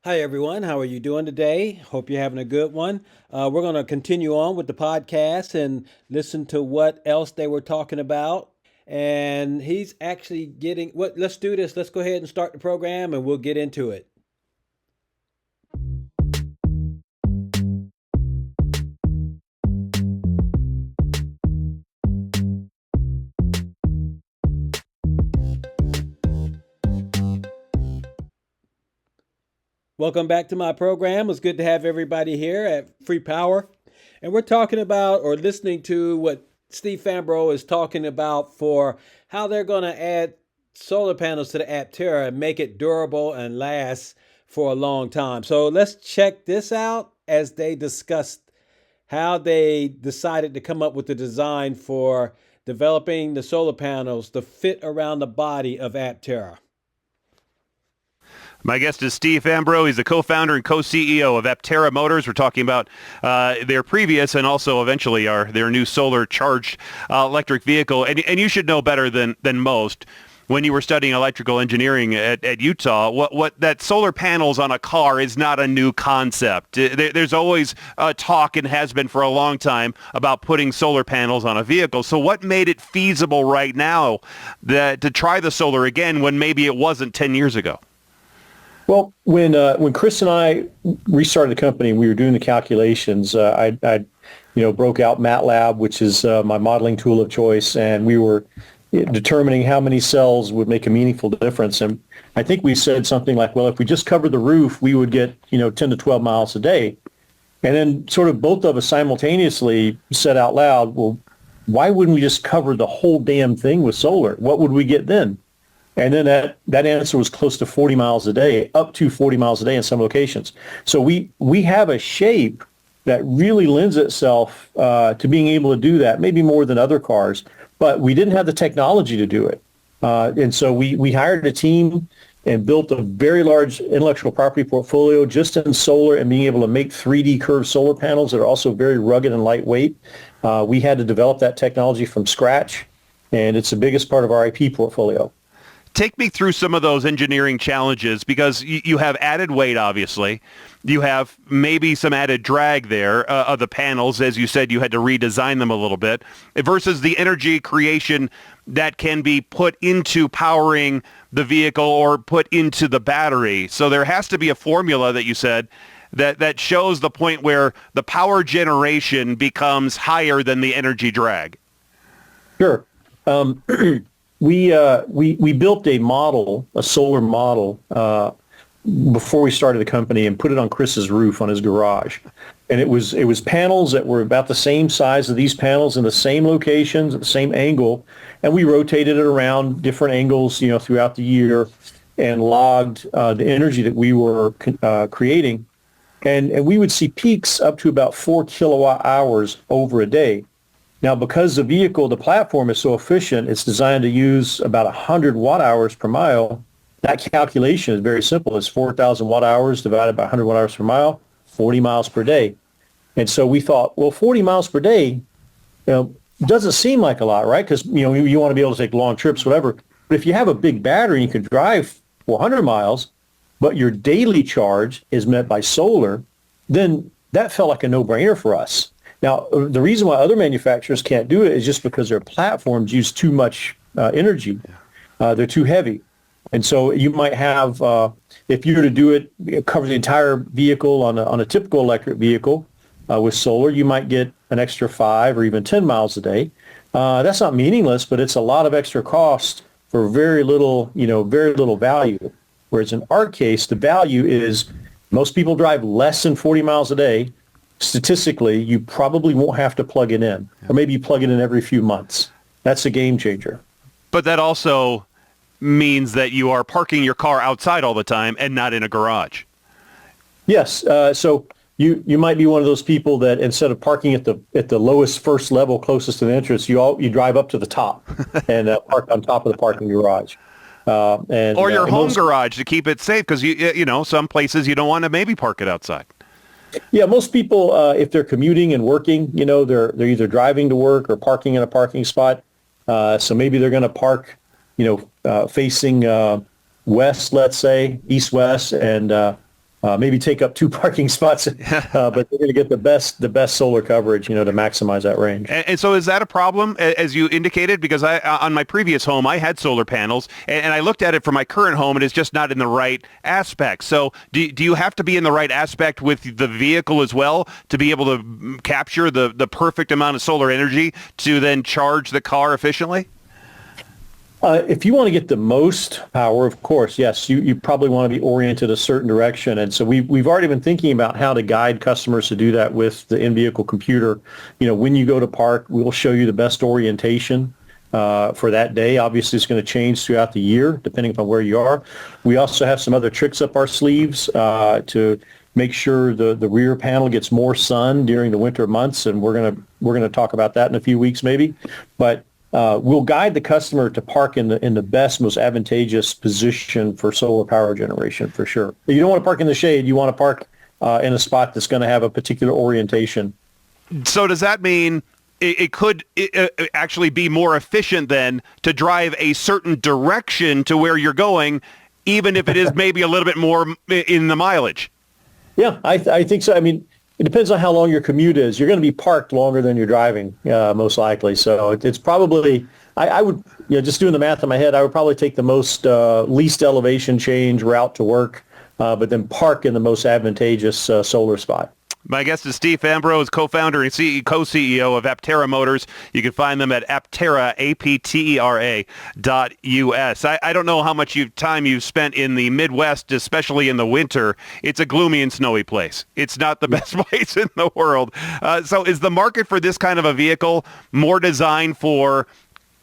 Hi, everyone. How are you doing today? Hope you're having a good one. We're going to continue on with the podcast and listen to what else they were talking about. And he's actually getting what? Let's do this. Let's go ahead and start the program and we'll get into it. Welcome back to my program. It's good to have everybody here at Free Power. And we're talking about or listening to what Steve Fambro is talking about for how they're going to add solar panels to the Aptera and make it durable and last for a long time. So let's check this out as they discussed how they decided to come up with the design for developing the solar panels to fit around the body of Aptera. My guest is Steve Fambro. He's the co-founder and co-CEO of Aptera Motors. We're talking about their previous and also eventually their new solar charged electric vehicle. And you should know better than most when you were studying electrical engineering at Utah, what that solar panels on a car is not a new concept. There's always talk and has been for a long time about putting solar panels on a vehicle. So what made it feasible right now to try the solar again when maybe it wasn't 10 years ago? Well, when Chris and I restarted the company, we were doing the calculations. I broke out MATLAB, which is my modeling tool of choice, and we were determining how many cells would make a meaningful difference. And I think we said something like, well, if we just covered the roof, we would get 10 to 12 miles a day. And then sort of both of us simultaneously said out loud, well, why wouldn't we just cover the whole damn thing with solar? What would we get then? And then that answer was close to 40 miles a day, up to 40 miles a day in some locations. So we have a shape that really lends itself to being able to do that, maybe more than other cars, but we didn't have the technology to do it. And so we hired a team and built a very large intellectual property portfolio just in solar and being able to make 3D curved solar panels that are also very rugged and lightweight. We had to develop that technology from scratch, and it's the biggest part of our IP portfolio. Take me through some of those engineering challenges because you have added weight, obviously. You have maybe some added drag there of the panels. As you said, you had to redesign them a little bit versus the energy creation that can be put into powering the vehicle or put into the battery. So there has to be a formula that you said that shows the point where the power generation becomes higher than the energy drag. Sure. We built a solar model, before we started the company and put it on Chris's roof on his garage. And it was panels that were about the same size of these panels in the same locations at the same angle. And we rotated it around different angles, throughout the year and logged the energy that we were creating. And we would see peaks up to about 4 kilowatt hours over a day. Now, because the platform is so efficient, it's designed to use about 100 watt hours per mile. That calculation is very simple. It's 4,000 watt hours divided by 100 watt hours per mile, 40 miles per day. And so we thought, well, 40 miles per day, doesn't seem like a lot, right? Because, you want to be able to take long trips, whatever. But if you have a big battery and you can drive 400 miles, but your daily charge is met by solar, then that felt like a no-brainer for us. Now, the reason why other manufacturers can't do it is just because their platforms use too much energy. They're too heavy. And so you might have, if you were to do it, cover the entire vehicle on a typical electric vehicle with solar, you might get an extra 5 or even 10 miles a day. That's not meaningless, but it's a lot of extra cost for very little value. Whereas in our case, the value is most people drive less than 40 miles a day. Statistically, you probably won't have to plug it in, or maybe you plug it in every few months. That's a game changer. But that also means that you are parking your car outside all the time and not in a garage. Yes. So you might be one of those people that instead of parking at the lowest first level closest to the entrance, you drive up to the top and park on top of the parking garage. Or your home garage to keep it safe because some places you don't want to maybe park it outside. Yeah, most people, if they're commuting and working, they're either driving to work or parking in a parking spot. So maybe they're going to park, facing west, let's say, east-west, and maybe take up 2 parking spots, but they're going to get the best solar coverage, to maximize that range. And so is that a problem, as you indicated? Because on my previous home, I had solar panels, and I looked at it for my current home, and it's just not in the right aspect. So do you have to be in the right aspect with the vehicle as well to be able to capture the perfect amount of solar energy to then charge the car efficiently? If you want to get the most power, of course, yes, you probably want to be oriented a certain direction. And so we've already been thinking about how to guide customers to do that with the in-vehicle computer. When you go to park, we'll show you the best orientation for that day. Obviously, it's going to change throughout the year, depending upon where you are. We also have some other tricks up our sleeves to make sure the rear panel gets more sun during the winter months, and we're gonna talk about that in a few weeks, maybe. But we'll guide the customer to park in the best, most advantageous position for solar power generation, for sure. You don't want to park in the shade. You want to park in a spot that's going to have a particular orientation. So does that mean it could actually be more efficient then to drive a certain direction to where you're going, even if it is maybe a little bit more in the mileage? Yeah, I think so. I mean, it depends on how long your commute is. You're going to be parked longer than you're driving, most likely. So it's probably, I would, just doing the math in my head, I would probably take the most least elevation change route to work, but then park in the most advantageous solar spot. My guest is Steve Fambro, is co-founder and co-CEO of Aptera Motors. You can find them at Aptera, Aptera.us. I don't know how much time you've spent in the Midwest, especially in the winter. It's a gloomy and snowy place. It's not the best place in the world. So is the market for this kind of a vehicle more designed for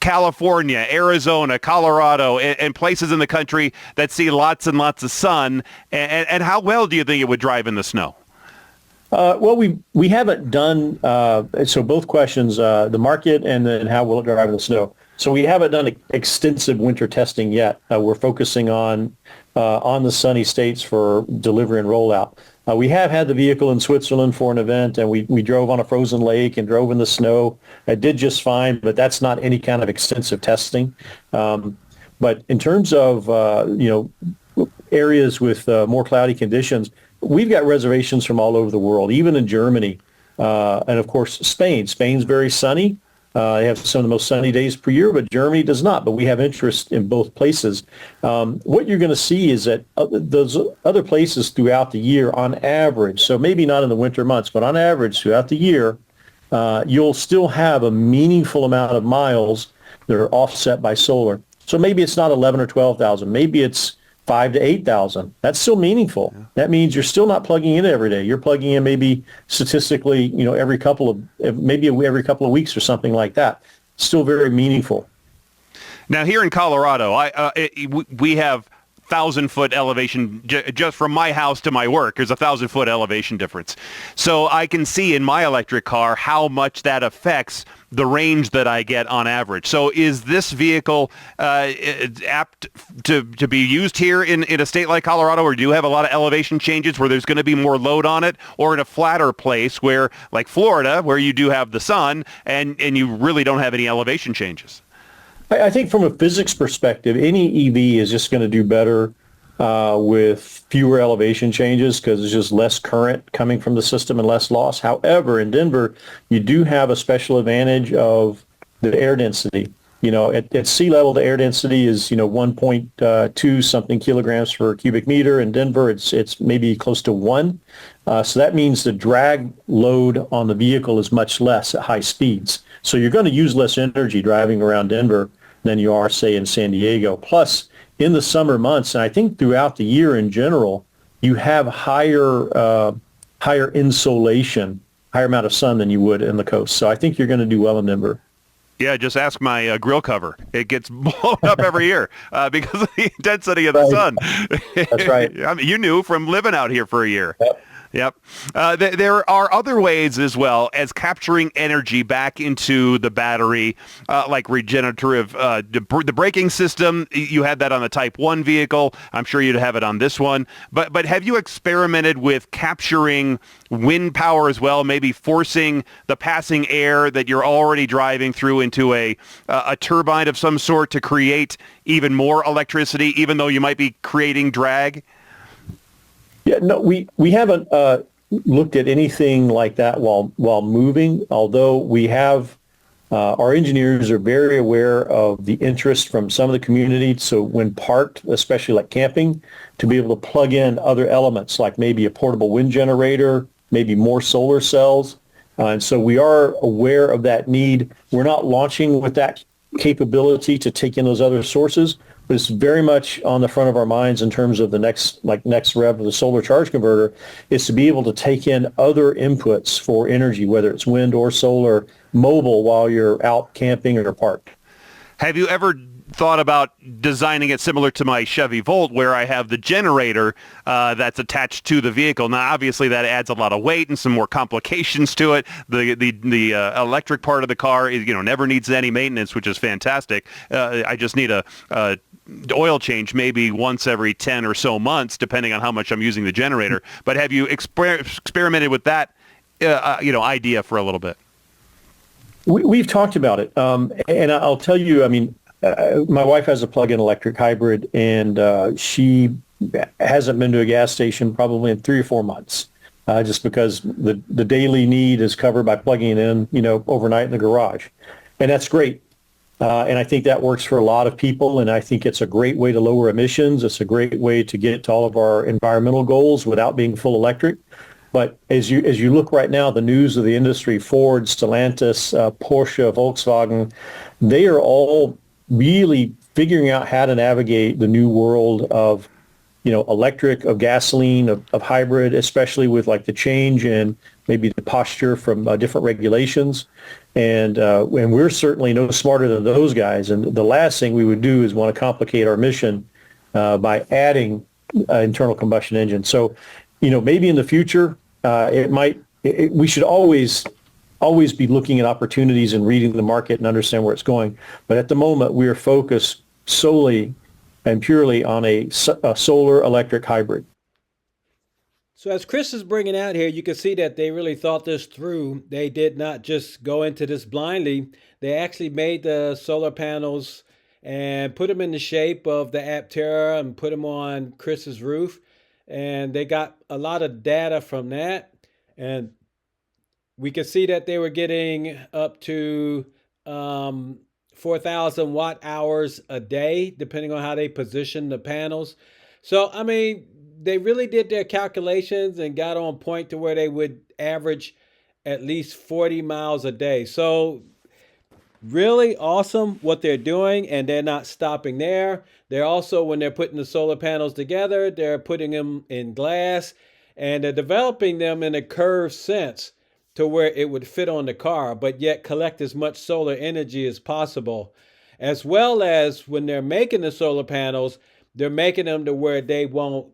California, Arizona, Colorado, and places in the country that see lots and lots of sun? And how well do you think it would drive in the snow? Well, we haven't done, so both questions, the market and then how will it drive in the snow. So we haven't done extensive winter testing yet. We're focusing on the sunny states for delivery and rollout. We have had the vehicle in Switzerland for an event, and we drove on a frozen lake and drove in the snow. It did just fine, but that's not any kind of extensive testing. But in terms of, areas with more cloudy conditions, we've got reservations from all over the world, even in Germany, and of course Spain. Spain's very sunny. They have some of the most sunny days per year, but Germany does not. But we have interest in both places. What you're going to see is that those other places throughout the year, on average, so maybe not in the winter months, but on average throughout the year, you'll still have a meaningful amount of miles that are offset by solar. So maybe it's not 11 or 12,000. Maybe it's 5 to 8,000. That's still meaningful. Yeah. That means you're still not plugging in every day. You're plugging in maybe statistically, every couple of weeks or something like that. Still very meaningful. Now here in Colorado, we have 1,000-foot elevation just from my house to my work. There's a 1,000-foot elevation difference. So I can see in my electric car how much that affects the range that I get on average. So is this vehicle apt to be used here in a state like Colorado, where do you have a lot of elevation changes where there's going to be more load on it, or in a flatter place where, like Florida, where you do have the sun and you really don't have any elevation changes? I think from a physics perspective, any EV is just going to do better with fewer elevation changes because there's just less current coming from the system and less loss. However, in Denver, you do have a special advantage of the air density. At sea level, the air density is 1.2 something kilograms per cubic meter. In Denver, it's maybe close to 1. So that means the drag load on the vehicle is much less at high speeds. So you're going to use less energy driving around Denver than you are, say, in San Diego. Plus, in the summer months, and I think throughout the year in general, you have higher insolation, higher amount of sun than you would in the coast. So I think you're going to do well in Denver. Yeah, just ask my grill cover. It gets blown up every year because of the intensity of the sun. That's right. I mean, you knew from living out here for a year. Yep. There are other ways as well as capturing energy back into the battery, like regenerative, the braking system. You had that on the Type 1 vehicle. I'm sure you'd have it on this one. But have you experimented with capturing wind power as well, maybe forcing the passing air that you're already driving through into a turbine of some sort to create even more electricity, even though you might be creating drag? Yeah, no, we haven't looked at anything like that while moving, although we have our engineers are very aware of the interest from some of the community. So when parked, especially like camping, to be able to plug in other elements like maybe a portable wind generator, maybe more solar cells. And so we are aware of that need. We're not launching with that capability to take in those other sources, but it's very much on the front of our minds in terms of the next rev of the solar charge converter is to be able to take in other inputs for energy, whether it's wind or solar, mobile while you're out camping or parked. Have you ever thought about designing it similar to my Chevy Volt, where I have the generator that's attached to the vehicle? Now, obviously, that adds a lot of weight and some more complications to it. The electric part of the car is, never needs any maintenance, which is fantastic. I just need a oil change maybe once every 10 or so months, depending on how much I'm using the generator. But have you experimented with that, idea for a little bit? We've talked about it, and I'll tell you. I mean, my wife has a plug-in electric hybrid, and she hasn't been to a gas station probably in 3 or 4 months, just because the daily need is covered by plugging it in, overnight in the garage, and that's great. And I think that works for a lot of people, and I think it's a great way to lower emissions. It's a great way to get to all of our environmental goals without being full electric. But as you look right now, the news of the industry, Ford, Stellantis, Porsche, Volkswagen, they are all really figuring out how to navigate the new world of, electric, of gasoline, of hybrid, especially with like the change and maybe the posture from different regulations. And we're certainly no smarter than those guys. And the last thing we would do is want to complicate our mission by adding internal combustion engine. So, maybe in the future, we should always be looking at opportunities and reading the market and understand where it's going. But at the moment, we are focused solely and purely on a solar electric hybrid. So as Chris is bringing out here, you can see that they really thought this through. They did not just go into this blindly. They actually made the solar panels and put them in the shape of the Aptera and put them on Chris's roof. And they got a lot of data from that. And we could see that they were getting up to 4,000 watt hours a day, depending on how they position the panels. So, I mean, they really did their calculations and got on point to where they would average at least 40 miles a day. So really awesome what they're doing, and they're not stopping there. They're also, when they're putting the solar panels together, they're putting them in glass, and they're developing them in a curved sense to where it would fit on the car, but yet collect as much solar energy as possible. As well as when they're making the solar panels, they're making them to where they won't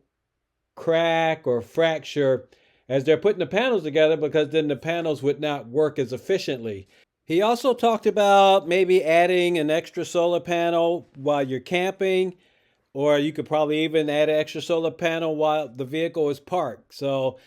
crack or fracture as they're putting the panels together, because then the panels would not work as efficiently. He also talked about maybe adding an extra solar panel while you're camping, or you could probably even add an extra solar panel while the vehicle is parked. So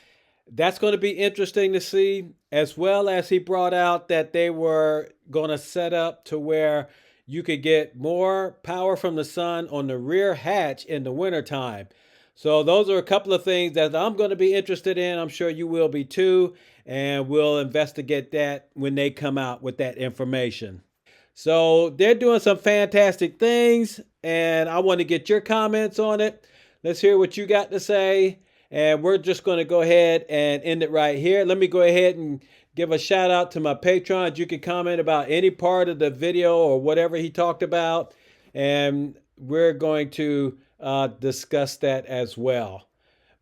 that's going to be interesting to see, as well as he brought out that they were going to set up to where you could get more power from the sun on the rear hatch in the wintertime. So those are a couple of things that I'm going to be interested in. I'm sure you will be too. And we'll investigate that when they come out with that information. So they're doing some fantastic things, and I want to get your comments on it. Let's hear what you got to say. And we're just going to go ahead and end it right here. Let me go ahead and give a shout out to my patrons. You can comment about any part of the video or whatever he talked about, and we're going to discuss that as well.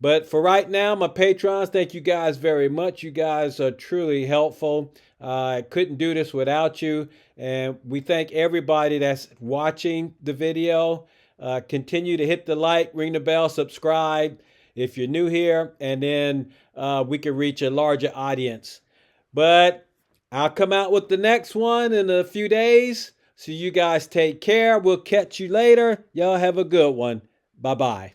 But for right now, my patrons, thank you guys very much. You guys are truly helpful. I couldn't do this without you. And we thank everybody that's watching the video. Continue to hit the like, ring the bell, subscribe if you're new here, and then we can reach a larger audience. But I'll come out with the next one in a few days. So you guys take care. We'll catch you later. Y'all have a good one. Bye-bye.